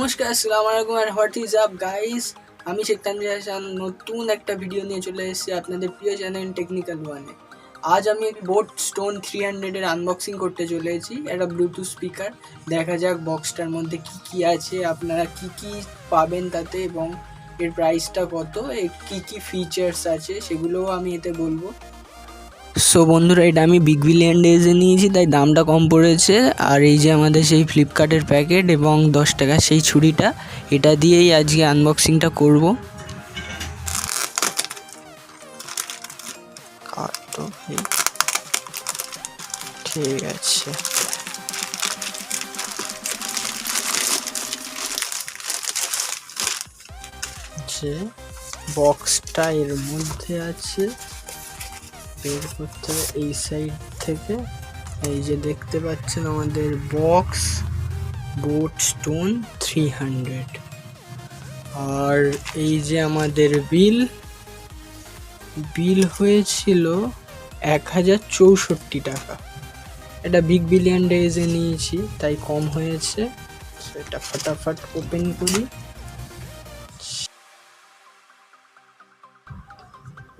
Nomoskar Salam Walaikum and what is up guys? আমি achen নতুন একটা ভিডিও নিয়ে চলে এসেছি আপনাদের প্রিয় চ্যানেল টেকনিক্যাল ওয়ানে। আজ আমি বোট স্টোন 300 এর আনবক্সিং করতে চলেছি। একটা ব্লুটুথ স্পিকার, দেখা যাক বক্সটার মধ্যে কি কি আছে, আপনারা কি কি পাবেন তাতে এবং এর প্রাইসটা কত, কি কি ফিচার্স আছে সেগুলোও আমি এতে বলবো। সো বন্ধুরা, এটা আমি বিগ বিলিয়ন ডেজে নিয়েছি তাই দামটা কম পড়েছে। আর এই যে আমাদের সেই ফ্লিপকার্টের প্যাকেট এবং 10 টাকার সেই ছুরিটা, এটা দিয়েই আজকে আনবক্সিংটা করব। ঠিক আছে, যে বক্সটা এর মধ্যে আছে বের করতে হবে এই সাইড থেকে। এই যে দেখতে পাচ্ছেন আমাদের বক্স বোট স্টোন 300, আর এই যে আমাদের বিল হয়েছিল 1064 টাকা। এটা বিগ বিলিয়ন ডেজে নিয়েছি তাই কম হয়েছে। সেটা ফটাফট ওপেন করি।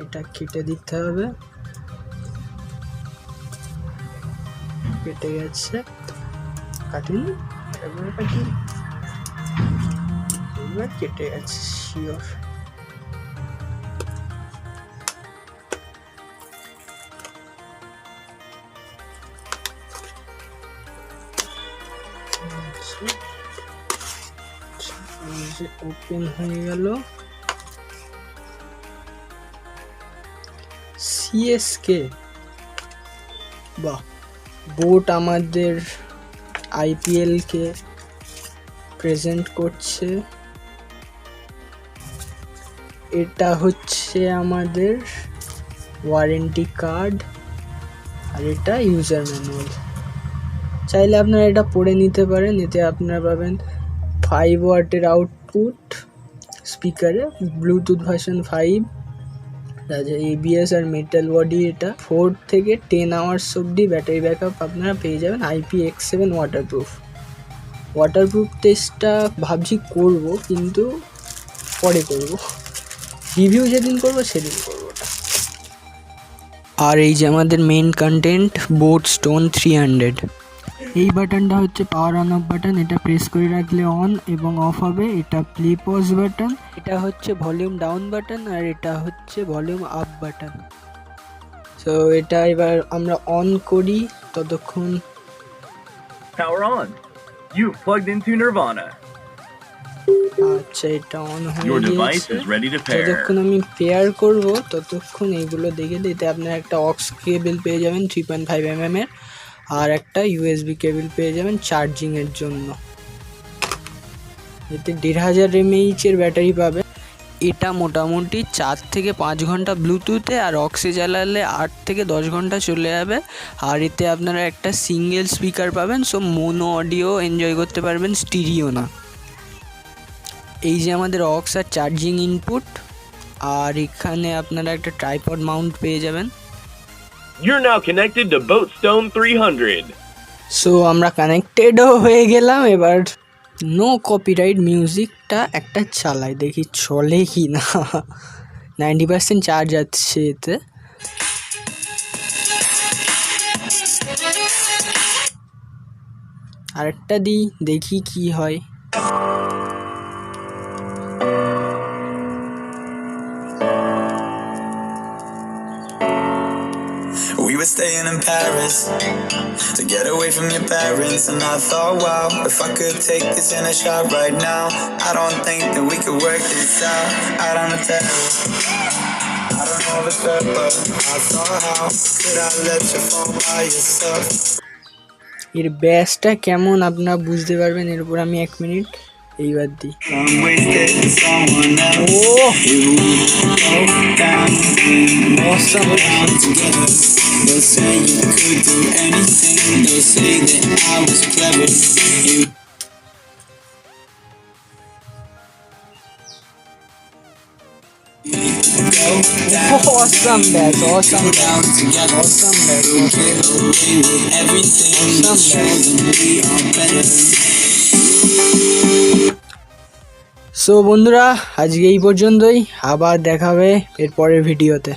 এটা কেটে দিতে হবে, কেটে গেছে, কাটিনি এবার কাটি, এবার কেটে গেছে শিওর। ওপেন হয়ে গেল। সিএসকে, বাহ, বোট আমাদের আইপিএল কে প্রেজেন্ট করছে। এটা হচ্ছে আমাদের ওয়ারেন্টি কার্ড আর এটা ইউজার ম্যানুয়াল। চাইলে আপনারা এটা পড়ে নিতে পারেন। এতে আপনারা পাবেন 5 ওয়াটের আউটপুট স্পিকারে, ব্লুটুথ ভার্সন 5, এবিএস আর মেটাল বডি। এটা 4 থেকে 10 আওয়ার্স অবধি ব্যাটারি ব্যাকআপ আপনারা পেয়ে যাবেন। IPX7 ওয়াটারপ্রুফ টেস্টটা ভাবছি করব, কিন্তু পরে করব, রিভিউ যেদিন করব সেদিন করব ওটা। আর এই যে আমাদের মেইন কন্টেন্ট বোট স্টোন 300। এই বাটনটা হচ্ছে পাওয়ার অন অফ বাটন, এটা প্রেস করে রাখলে অন এবং অফ হবে। এটা প্লে পজ বাটন, এটা হচ্ছে ভলিউম ডাউন বাটন, আর এটা হচ্ছে ভলিউম আপ বাটন। সো এটা এবার আমরা অন করি, ততক্ষণ Power on. You've plugged into Nirvana. আচ্ছা, এটা অন হয়ে গেছে। যতক্ষণ আমি পেয়ার করব ততক্ষণ এইগুলো দেখে দিতে আপনারা একটা অক্স কেবল পেয়ে যাবেন 3.5 mm এর, আর একটা USB কেবল পেয়ে যাবেন চার্জিং এর জন্য। এতে 1500 mAh এর ব্যাটারি পাবে। এটা মোটামুটি 4 থেকে 5 ঘন্টা ব্লুটুথে আর অক্সে চালালে 8 থেকে 10 ঘন্টা চলে যাবে। আর এতে আপনারা একটা সিঙ্গেল স্পিকার পাবেন, সো মোনো অডিও এনজয় করতে পারবেন, স্টিরিও না। এই যে আমাদের অক্স আর চার্জিং ইনপুট, আর এখানে আপনারা একটা ট্রাইপড মাউন্ট পেয়ে যাবেন। You're now connected to Boatstone 300. So আমরা কানেক্টেডও হয়ে গেলাম। এবার নো কপিরাইট মিউজিকটা একটা চালাই, দেখি চলে কি না। 90% চার্জ আছে এতে। আরেকটা দিই, দেখি কি হয়। We were staying in Paris to get away from your parents, and I thought, wow, if I could take this in a shot right now, I don't think that we could work this out on the terrace. I don't know if it's fair, but I thought, how could I let you fall by yourself? এর ব্যাসটা কেমন আপনারা বুঝতে পারবেন। এরপর আমি 1 minute এইবার দিই। Awesome bass, awesome bass, awesome bass, so বন্ধুরা, আজকে এই পর্যন্তই, আবার দেখা হবে এর পরের ভিডিওতে।